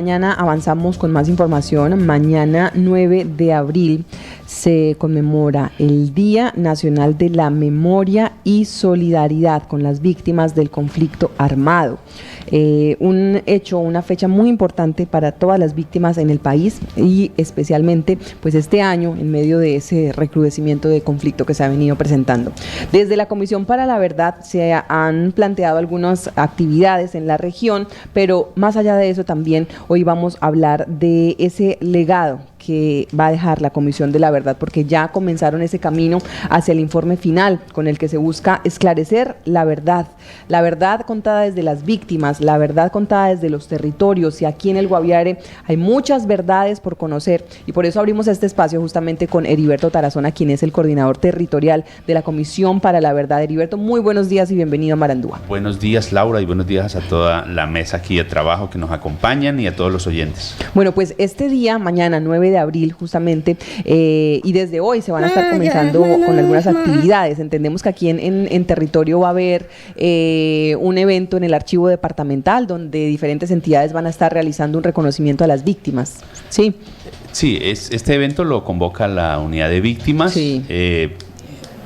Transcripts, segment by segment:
Mañana avanzamos con más información. Mañana 9 de abril se conmemora el Día Nacional de la Memoria y Solidaridad con las víctimas del conflicto armado. Un hecho, una fecha muy importante para todas las víctimas en el país y especialmente pues este año en medio de ese recrudecimiento de conflicto que se ha venido presentando. Desde la Comisión para la Verdad se han planteado algunas actividades en la región, pero más allá de eso también hoy vamos a hablar de ese legado que va a dejar la Comisión de la Verdad, porque ya comenzaron ese camino hacia el informe final con el que se busca esclarecer la verdad contada desde las víctimas, la verdad contada desde los territorios, y aquí en el Guaviare hay muchas verdades por conocer, y por eso abrimos este espacio justamente con Heriberto Tarazona, quien es el coordinador territorial de la Comisión para la Verdad. Heriberto, muy buenos días y bienvenido a Marandúa. Buenos días, Laura, y buenos días a toda la mesa aquí de trabajo que nos acompañan y a todos los oyentes. Bueno, pues este día, mañana 9 de abril justamente, y desde hoy se van a estar comenzando con algunas actividades. Entendemos que aquí en territorio va a haber un evento en el archivo departamental donde diferentes entidades van a estar realizando un reconocimiento a las víctimas. Sí. Sí, este evento lo convoca la unidad de víctimas. Sí.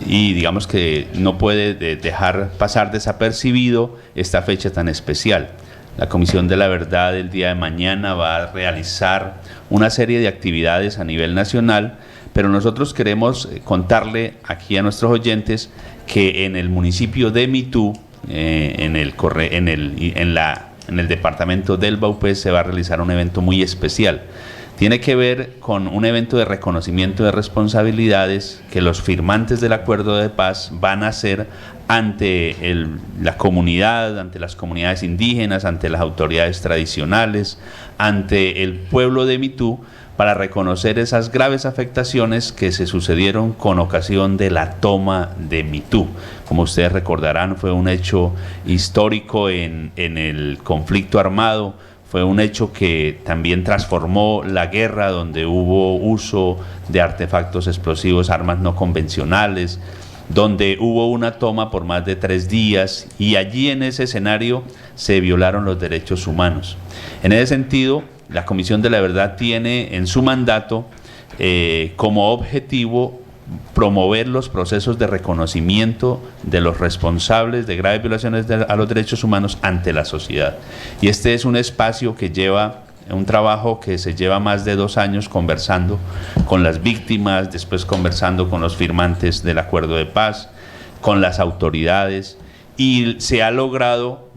Y digamos que no puede dejar pasar desapercibido esta fecha tan especial. La Comisión de la Verdad el día de mañana va a realizar una serie de actividades a nivel nacional, pero nosotros queremos contarle aquí a nuestros oyentes que en el municipio de Mitú, en el departamento del Baupés, se va a realizar un evento muy especial. Tiene que ver con un evento de reconocimiento de responsabilidades que los firmantes del acuerdo de paz van a hacer ante la comunidad, ante las comunidades indígenas, ante las autoridades tradicionales, ante el pueblo de Mitú, para reconocer esas graves afectaciones que se sucedieron con ocasión de la toma de Mitú. Como ustedes recordarán, fue un hecho histórico en el conflicto armado. Fue un hecho que también transformó la guerra, donde hubo uso de artefactos explosivos, armas no convencionales, donde hubo una toma por más de 3 días, y allí en ese escenario se violaron los derechos humanos. En ese sentido, la Comisión de la Verdad tiene en su mandato como objetivo promover los procesos de reconocimiento de los responsables de graves violaciones a los derechos humanos ante la sociedad. Y este es un espacio que lleva un trabajo que se lleva más de 2 años conversando con las víctimas, después conversando con los firmantes del acuerdo de paz, con las autoridades, y se ha logrado,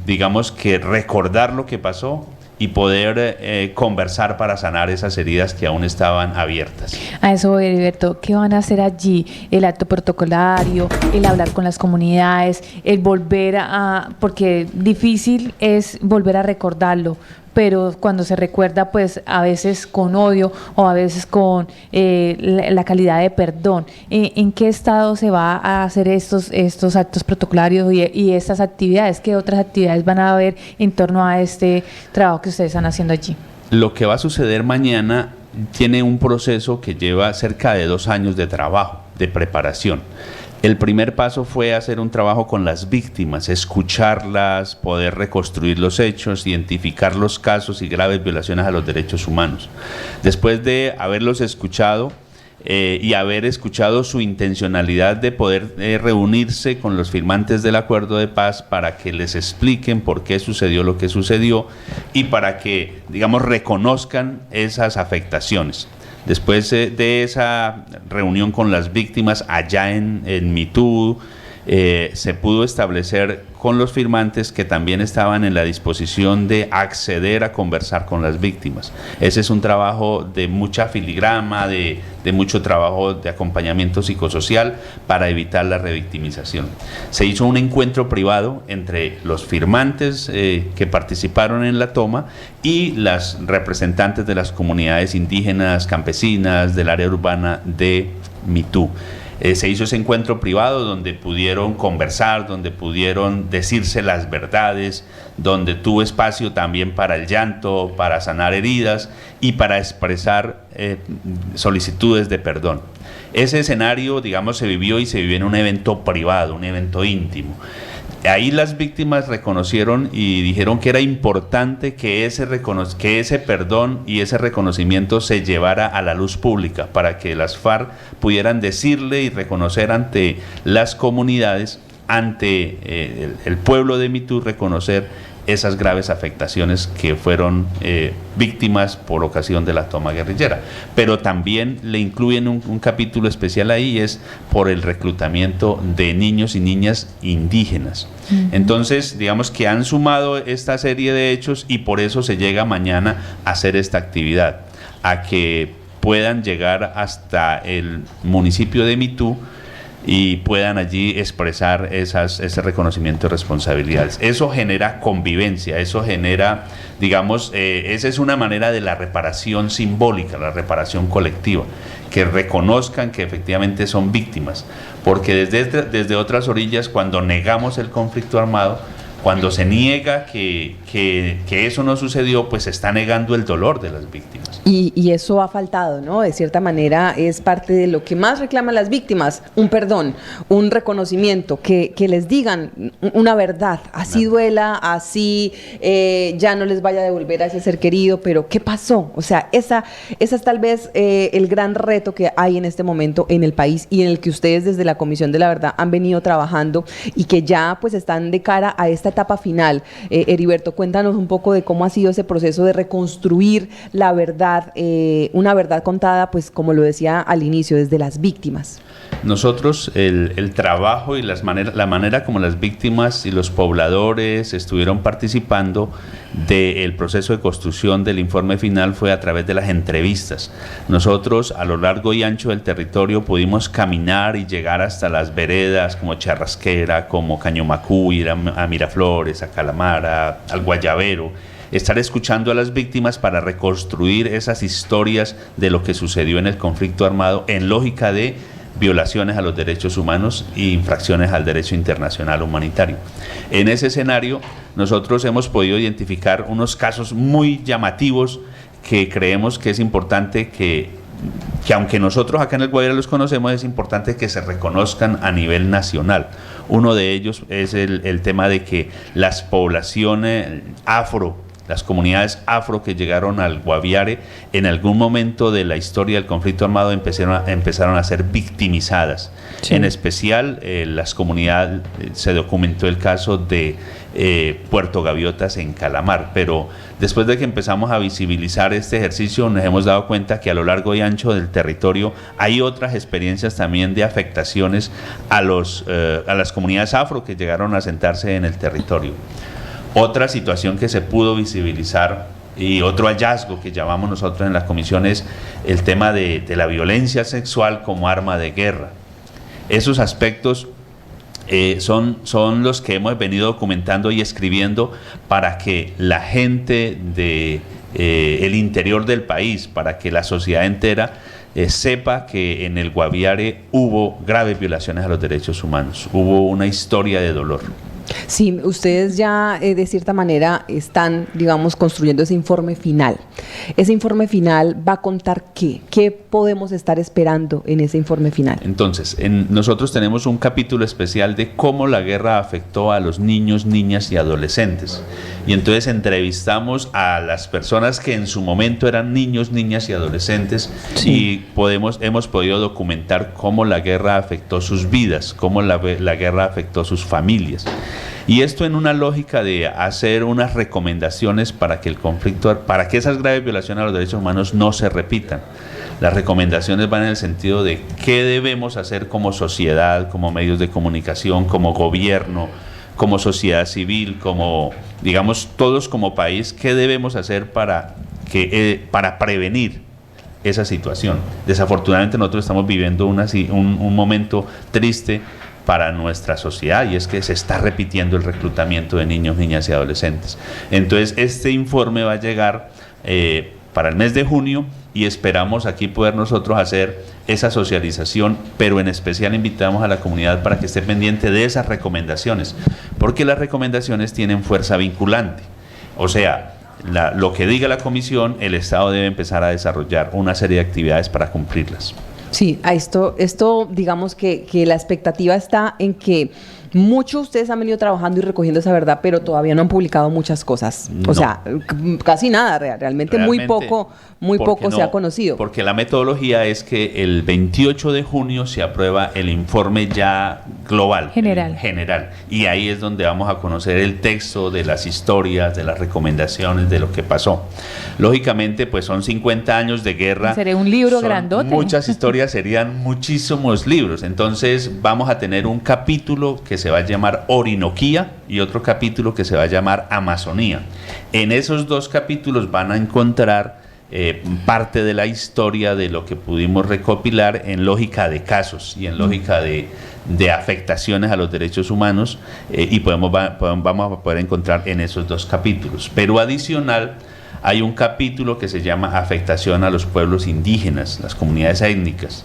digamos que recordar lo que pasó y poder conversar para sanar esas heridas que aún estaban abiertas. A eso, Heriberto, ¿qué van a hacer allí? El acto protocolario, el hablar con las comunidades, el volver porque difícil es volver a recordarlo, pero cuando se recuerda, pues a veces con odio o a veces con la calidad de perdón. ¿En qué estado se va a hacer estos actos protocolarios y estas actividades? ¿Qué otras actividades van a haber en torno a este trabajo que ustedes están haciendo allí? Lo que va a suceder mañana tiene un proceso que lleva cerca de 2 años de trabajo, de preparación. El primer paso fue hacer un trabajo con las víctimas, escucharlas, poder reconstruir los hechos, identificar los casos y graves violaciones a los derechos humanos. Después de haberlos escuchado y haber escuchado su intencionalidad de poder reunirse con los firmantes del acuerdo de paz para que les expliquen por qué sucedió lo que sucedió y para que, digamos, reconozcan esas afectaciones. Después de esa reunión con las víctimas allá en Mitú, se pudo establecer con los firmantes que también estaban en la disposición de acceder a conversar con las víctimas. Ese es un trabajo de mucha filigrama, de mucho trabajo de acompañamiento psicosocial para evitar la revictimización. Se hizo un encuentro privado entre los firmantes que participaron en la toma y las representantes de las comunidades indígenas, campesinas, del área urbana de Mitú. Se hizo ese encuentro privado donde pudieron conversar, donde pudieron decirse las verdades, donde tuvo espacio también para el llanto, para sanar heridas y para expresar solicitudes de perdón. Ese escenario, digamos, se vivió y se vivió en un evento privado, un evento íntimo. Ahí las víctimas reconocieron y dijeron que era importante que ese perdón y ese reconocimiento se llevara a la luz pública para que las FARC pudieran decirle y reconocer ante las comunidades, ante el pueblo de Mitú, reconocer esas graves afectaciones que fueron víctimas por ocasión de la toma guerrillera. Pero también le incluyen un capítulo especial ahí, es por el reclutamiento de niños y niñas indígenas. Entonces, digamos que han sumado esta serie de hechos y por eso se llega mañana a hacer esta actividad, a que puedan llegar hasta el municipio de Mitú y puedan allí expresar ese reconocimiento de responsabilidades. Eso genera convivencia, eso genera, digamos, esa es una manera de la reparación simbólica, la reparación colectiva, que reconozcan que efectivamente son víctimas, porque desde otras orillas, cuando negamos el conflicto armado, cuando se niega que eso no sucedió, pues se está negando el dolor de las víctimas. Y eso ha faltado, ¿no? De cierta manera es parte de lo que más reclaman las víctimas, un perdón, un reconocimiento, que les digan una verdad, así duela, así ya no les vaya a devolver a ese ser querido, pero ¿qué pasó? O sea, esa es tal vez el gran reto que hay en este momento en el país y en el que ustedes desde la Comisión de la Verdad han venido trabajando y que ya pues están de cara a esta etapa final. Heriberto, cuéntanos un poco de cómo ha sido ese proceso de reconstruir la verdad, una verdad contada, pues como lo decía al inicio, desde las víctimas. Nosotros el trabajo y la manera como las víctimas y los pobladores estuvieron participando del proceso de construcción del informe final fue a través de las entrevistas. Nosotros a lo largo y ancho del territorio pudimos caminar y llegar hasta las veredas como Charrasquera, como Cañomacú, ir a Miraflores, a Calamara, al Guayabero, estar escuchando a las víctimas para reconstruir esas historias de lo que sucedió en el conflicto armado en lógica de violaciones a los derechos humanos e infracciones al derecho internacional humanitario. En ese escenario, nosotros hemos podido identificar unos casos muy llamativos que creemos que es importante que aunque nosotros acá en el Guaviare los conocemos, es importante que se reconozcan a nivel nacional. Uno de ellos es el tema de que las poblaciones afro, las comunidades afro que llegaron al Guaviare en algún momento de la historia del conflicto armado empezaron a ser victimizadas. Sí. En especial las comunidades, se documentó el caso de Puerto Gaviotas en Calamar, pero después de que empezamos a visibilizar este ejercicio nos hemos dado cuenta que a lo largo y ancho del territorio hay otras experiencias también de afectaciones a las comunidades afro que llegaron a asentarse en el territorio. Otra situación que se pudo visibilizar y otro hallazgo que llamamos nosotros en la comisión es el tema de la violencia sexual como arma de guerra. Esos aspectos son los que hemos venido documentando y escribiendo para que la gente del interior del país, para que la sociedad entera sepa que en el Guaviare hubo graves violaciones a los derechos humanos, hubo una historia de dolor. Sí, ustedes ya de cierta manera están, digamos, construyendo ese informe final. Ese informe final va a contar ¿qué podemos estar esperando en ese informe final? Entonces, nosotros tenemos un capítulo especial de cómo la guerra afectó a los niños, niñas y adolescentes. Y entonces entrevistamos a las personas que en su momento eran niños, niñas y adolescentes, sí. Y hemos podido documentar cómo la guerra afectó sus vidas, cómo la guerra afectó sus familias. Y esto en una lógica de hacer unas recomendaciones para que esas graves violaciones a los derechos humanos no se repitan. Las recomendaciones van en el sentido de qué debemos hacer como sociedad, como medios de comunicación, como gobierno, como sociedad civil, como, digamos, todos como país, qué debemos hacer para prevenir esa situación. Desafortunadamente nosotros estamos viviendo un momento triste para nuestra sociedad y es que se está repitiendo el reclutamiento de niños, niñas y adolescentes. Entonces este informe va a llegar para el mes de junio y esperamos aquí poder nosotros hacer esa socialización, pero en especial invitamos a la comunidad para que esté pendiente de esas recomendaciones, porque las recomendaciones tienen fuerza vinculante. O sea, lo que diga la comisión, el Estado debe empezar a desarrollar una serie de actividades para cumplirlas. Sí, a esto digamos que la expectativa está en que mucho ustedes han venido trabajando y recogiendo esa verdad, pero todavía no han publicado muchas cosas. No. O sea, casi nada, realmente muy poco se ha conocido. Porque la metodología es que el 28 de junio se aprueba el informe ya global, general. Y ahí es donde vamos a conocer el texto de las historias, de las recomendaciones, de lo que pasó. Lógicamente, pues son 50 años de guerra. Sería un libro grandote. Muchas historias, serían muchísimos libros. Entonces vamos a tener un capítulo que se va a llamar Orinoquía y otro capítulo que se va a llamar Amazonía. En esos dos capítulos van a encontrar parte de la historia de lo que pudimos recopilar en lógica de casos y en lógica de afectaciones a los derechos humanos, y vamos a poder encontrar en esos dos capítulos. Pero adicional hay un capítulo que se llama Afectación a los pueblos indígenas, las comunidades étnicas.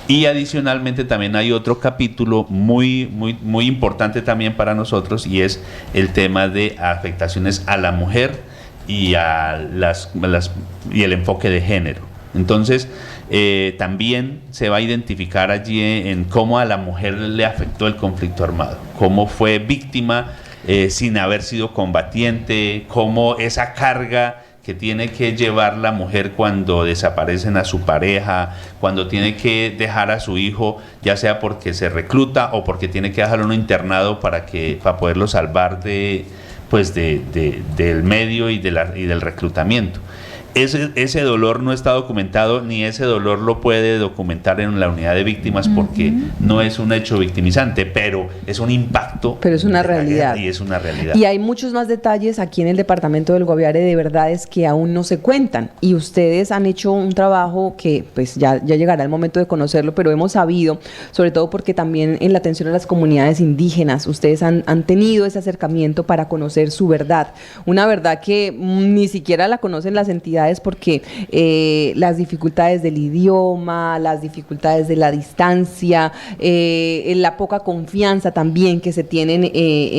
Y adicionalmente también hay otro capítulo muy importante también para nosotros, y es el tema de afectaciones a la mujer y y el enfoque de género. Entonces, también se va a identificar allí en cómo a la mujer le afectó el conflicto armado, cómo fue víctima sin haber sido combatiente, cómo esa carga que tiene que llevar la mujer cuando desaparecen a su pareja, cuando tiene que dejar a su hijo, ya sea porque se recluta o porque tiene que dejarlo en un internado para poderlo salvar del medio y del reclutamiento. Ese dolor no está documentado, ni ese dolor lo puede documentar en la unidad de víctimas, porque no es un hecho victimizante, pero es un impacto. Pero es una realidad. Y es una realidad. Y hay muchos más detalles aquí en el departamento del Guaviare de verdades que aún no se cuentan. Y ustedes han hecho un trabajo que pues ya llegará el momento de conocerlo, pero hemos sabido, sobre todo porque también en la atención a las comunidades indígenas, ustedes han tenido ese acercamiento para conocer su verdad. Una verdad que ni siquiera la conocen las entidades, porque las dificultades del idioma, las dificultades de la distancia, la poca confianza también que se tienen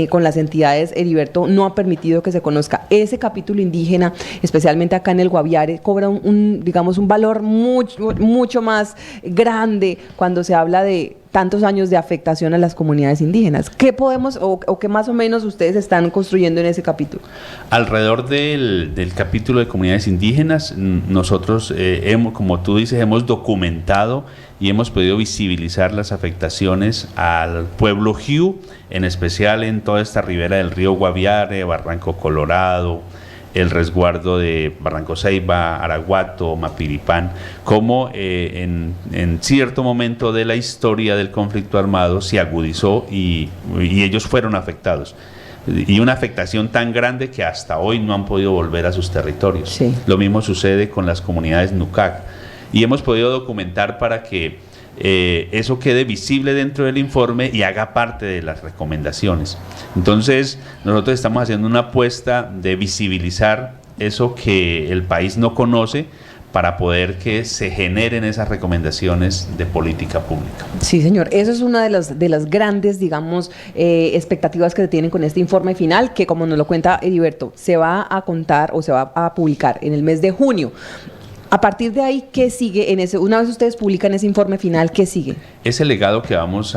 con las entidades, Heriberto, no ha permitido que se conozca. Ese capítulo indígena, especialmente acá en el Guaviare, cobra un valor mucho más grande cuando se habla de tantos años de afectación a las comunidades indígenas. ¿Qué podemos o qué más o menos ustedes están construyendo en ese capítulo? Alrededor del capítulo de comunidades indígenas, nosotros como tú dices, hemos documentado y hemos podido visibilizar las afectaciones al pueblo Jiu, en especial en toda esta ribera del río Guaviare, Barranco Colorado, el resguardo de Barranco Ceiba, Araguato, Mapiripán, como en cierto momento de la historia del conflicto armado se agudizó y ellos fueron afectados. Y una afectación tan grande que hasta hoy no han podido volver a sus territorios. Sí. Lo mismo sucede con las comunidades Nucac. Y hemos podido documentar para que eso quede visible dentro del informe y haga parte de las recomendaciones. Entonces, nosotros estamos haciendo una apuesta de visibilizar eso que el país no conoce, para poder que se generen esas recomendaciones de política pública. Sí, señor. Eso es una de las grandes, digamos, expectativas que se tienen con este informe final, que, como nos lo cuenta Heriberto, se va a contar o se va a publicar en el mes de junio. A partir de ahí, ¿qué sigue? Una vez ustedes publican ese informe final, ¿qué sigue? Ese legado que vamos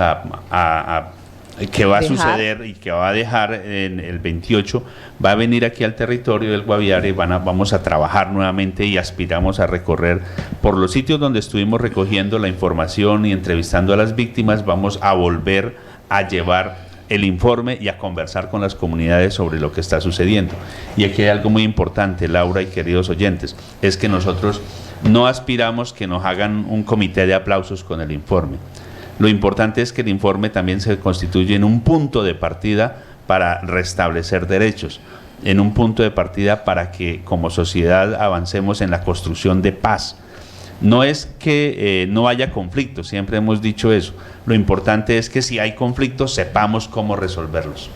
que va a suceder y que va a dejar en el 28, va a venir aquí al territorio del Guaviare, vamos a trabajar nuevamente y aspiramos a recorrer por los sitios donde estuvimos recogiendo la información y entrevistando a las víctimas. Vamos a volver a llevar el informe y a conversar con las comunidades sobre lo que está sucediendo. Y aquí hay algo muy importante, Laura y queridos oyentes, es que nosotros no aspiramos que nos hagan un comité de aplausos con el informe. Lo importante es que el informe también se constituye en un punto de partida para restablecer derechos, en un punto de partida para que como sociedad avancemos en la construcción de paz. No es que no haya conflictos, siempre hemos dicho eso. Lo importante es que si hay conflictos, sepamos cómo resolverlos.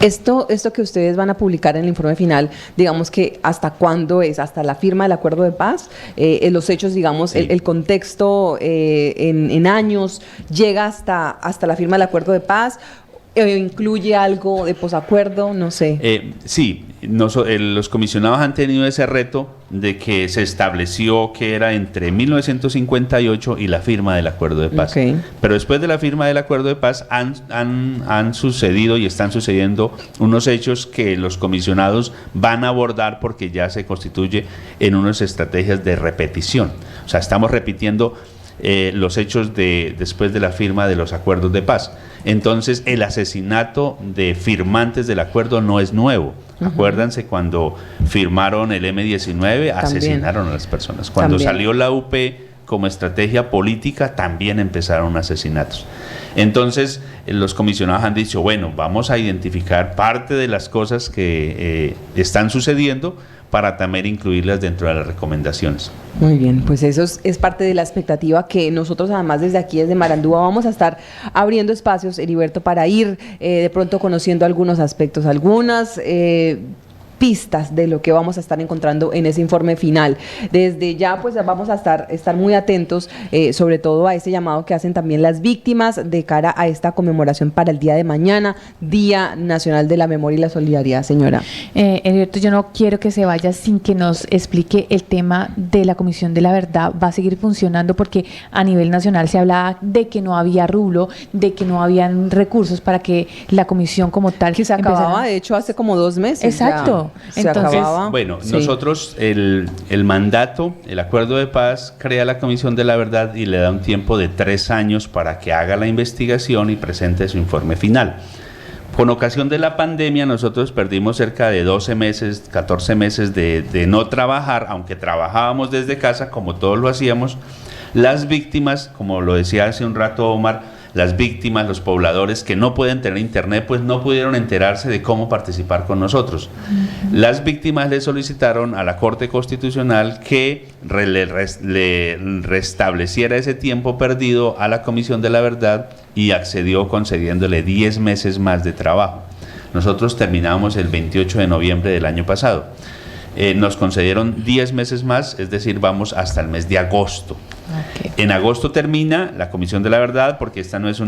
Esto que ustedes van a publicar en el informe final, digamos que ¿hasta cuándo es? ¿Hasta la firma del acuerdo de paz? Los hechos, digamos, sí. el contexto en años, ¿llega hasta la firma del acuerdo de paz? ¿Incluye algo de posacuerdo? No sé. Sí. los comisionados han tenido ese reto de que se estableció que era entre 1958 y la firma del Acuerdo de Paz. Okay. Pero después de la firma del Acuerdo de Paz han sucedido y están sucediendo unos hechos que los comisionados van a abordar porque ya se constituye en unas estrategias de repetición. O sea, estamos repitiendo los hechos después de la firma de los acuerdos de paz. Entonces, el asesinato de firmantes del acuerdo no es nuevo. Acuérdense cuando firmaron el M-19, asesinaron a las personas. Cuando salió la UP como estrategia política, también empezaron asesinatos. Entonces, los comisionados han dicho, bueno, vamos a identificar parte de las cosas que están sucediendo para también incluirlas dentro de las recomendaciones. Muy bien, pues eso es parte de la expectativa que nosotros además desde aquí, desde Marandúa, vamos a estar abriendo espacios, Heriberto, para ir de pronto conociendo algunos aspectos, algunas pistas de lo que vamos a estar encontrando en ese informe final. Desde ya pues vamos a estar muy atentos sobre todo a ese llamado que hacen también las víctimas de cara a esta conmemoración para el día de mañana, Día Nacional de la Memoria y la Solidaridad, señora. Heriberto, yo no quiero que se vaya sin que nos explique el tema de la Comisión de la Verdad. ¿Va a seguir funcionando? Porque a nivel nacional se hablaba de que no había rublo, de que no habían recursos para que la comisión como tal que se acababa, de hecho, hace como 2 meses. Exacto. Entonces, bueno, sí. Nosotros el mandato, el acuerdo de paz crea la Comisión de la Verdad y le da un tiempo de 3 años para que haga la investigación y presente su informe final. Con ocasión de la pandemia nosotros perdimos cerca de 12 meses, 14 meses de no trabajar, aunque trabajábamos desde casa como todos lo hacíamos. Las víctimas, como lo decía hace un rato Omar, las víctimas, los pobladores que no pueden tener internet, pues no pudieron enterarse de cómo participar con nosotros. Las víctimas le solicitaron a la Corte Constitucional que le restableciera ese tiempo perdido a la Comisión de la Verdad y accedió concediéndole 10 meses más de trabajo. Nosotros terminamos el 28 de noviembre del año pasado. Nos concedieron 10 meses más, es decir, vamos hasta el mes de agosto. Okay. En agosto termina la Comisión de la Verdad porque este no es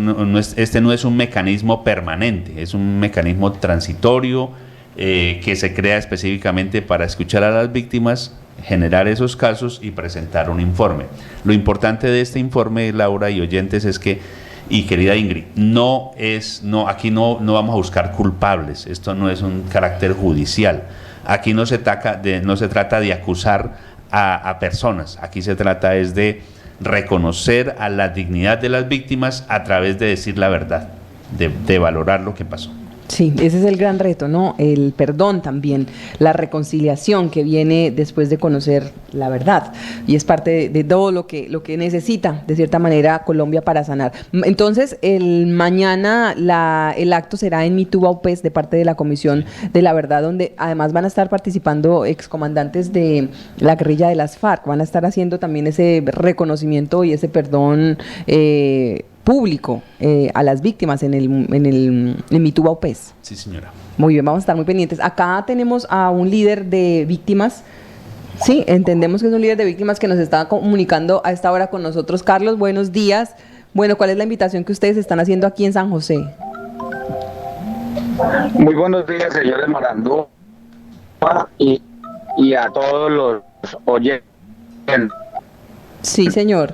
un mecanismo permanente, es un mecanismo transitorio que se crea específicamente para escuchar a las víctimas, generar esos casos y presentar un informe. Lo importante de este informe, Laura y oyentes, es que, y querida Ingrid, aquí no vamos a buscar culpables, esto no es un carácter judicial. Aquí no se trata de acusar a personas, aquí se trata es de reconocer a la dignidad de las víctimas a través de decir la verdad, de valorar lo que pasó. Sí, ese es el gran reto, ¿no? El perdón también, la reconciliación que viene después de conocer la verdad y es parte de todo lo que necesita, de cierta manera, Colombia para sanar. Entonces, mañana el acto será en Mituba UPES de parte de la Comisión de la Verdad, donde además van a estar participando excomandantes de la guerrilla de las FARC, van a estar haciendo también ese reconocimiento y ese perdón público a las víctimas en Mituba UPES. Sí, señora. Muy bien, vamos a estar muy pendientes. Acá tenemos a un líder de víctimas. Sí, entendemos que es un líder de víctimas que nos está comunicando a esta hora con nosotros. Carlos, buenos días. Bueno, ¿cuál es la invitación que ustedes están haciendo aquí en San José? Muy buenos días, señores Marandúa, y a todos los oyentes. Sí, señor.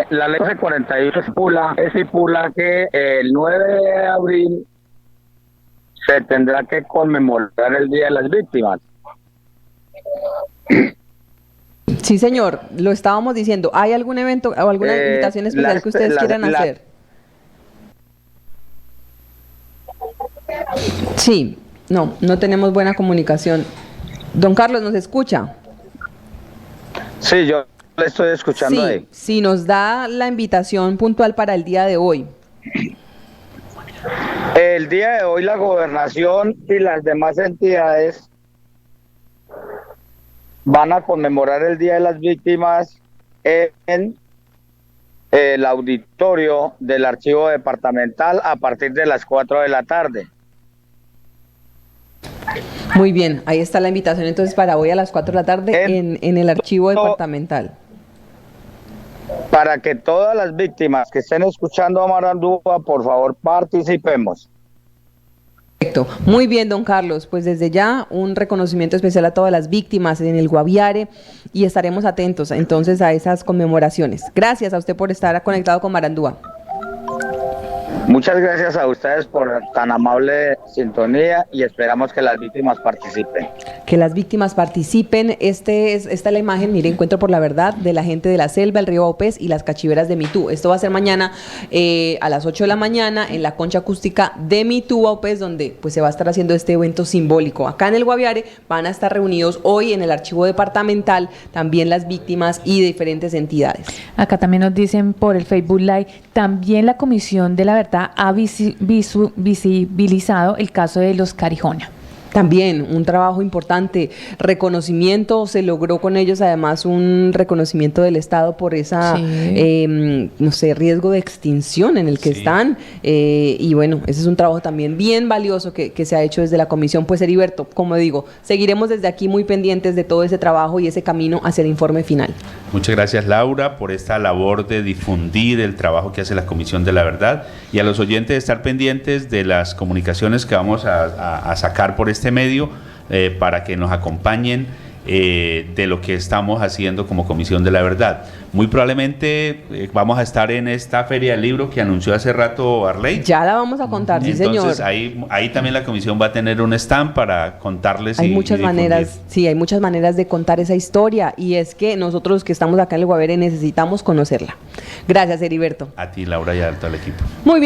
La ley 48 estipula que el 9 de abril se tendrá que conmemorar el Día de las Víctimas. Sí, señor, lo estábamos diciendo. ¿Hay algún evento o alguna invitación especial que ustedes quieran hacer? Sí, no tenemos buena comunicación. Don Carlos, ¿nos escucha? Sí, yo le estoy escuchando ahí. Sí, nos da la invitación puntual para el día de hoy. El día de hoy la gobernación y las demás entidades van a conmemorar el Día de las Víctimas en el auditorio del Archivo Departamental a partir de las 4 de la tarde. Muy bien, ahí está la invitación entonces para hoy a las 4 de la tarde en el Archivo Departamental. Para que todas las víctimas que estén escuchando a Marandúa, por favor, participemos. Perfecto. Muy bien, don Carlos. Pues desde ya un reconocimiento especial a todas las víctimas en el Guaviare y estaremos atentos entonces a esas conmemoraciones. Gracias a usted por estar conectado con Barandúa. Muchas gracias a ustedes por tan amable sintonía y esperamos que las víctimas participen. Que las víctimas participen. Esta es la imagen, mire, Encuentro por la Verdad, de la gente de la selva, el río Baupés y las cachiveras de Mitú. Esto va a ser mañana a las 8 de la mañana en la concha acústica de Mitú, Baupés, donde pues se va a estar haciendo este evento simbólico. Acá en el Guaviare van a estar reunidos hoy en el archivo departamental también las víctimas y diferentes entidades. Acá también nos dicen por el Facebook Live, también la Comisión de la Verdad ha visibilizado el caso de los Carijona. También un trabajo importante, reconocimiento, se logró con ellos además un reconocimiento del Estado por esa, no sé, riesgo de extinción en el que están, y bueno, ese es un trabajo también bien valioso que se ha hecho desde la comisión. Pues Heriberto, como digo, seguiremos desde aquí muy pendientes de todo ese trabajo y ese camino hacia el informe final. Muchas gracias, Laura, por esta labor de difundir el trabajo que hace la Comisión de la Verdad, y a los oyentes de estar pendientes de las comunicaciones que vamos a sacar por este medio para que nos acompañen de lo que estamos haciendo como Comisión de la Verdad. Muy probablemente vamos a estar en esta Feria del Libro que anunció hace rato Arley. Ya la vamos a contar, sí, señor. Entonces ahí también la comisión va a tener un stand para contarles. Hay muchas maneras, sí, hay muchas maneras de contar esa historia, y es que nosotros que estamos acá en el Guaviare necesitamos conocerla. Gracias, Heriberto. A ti, Laura, y a todo el equipo. Muy bien.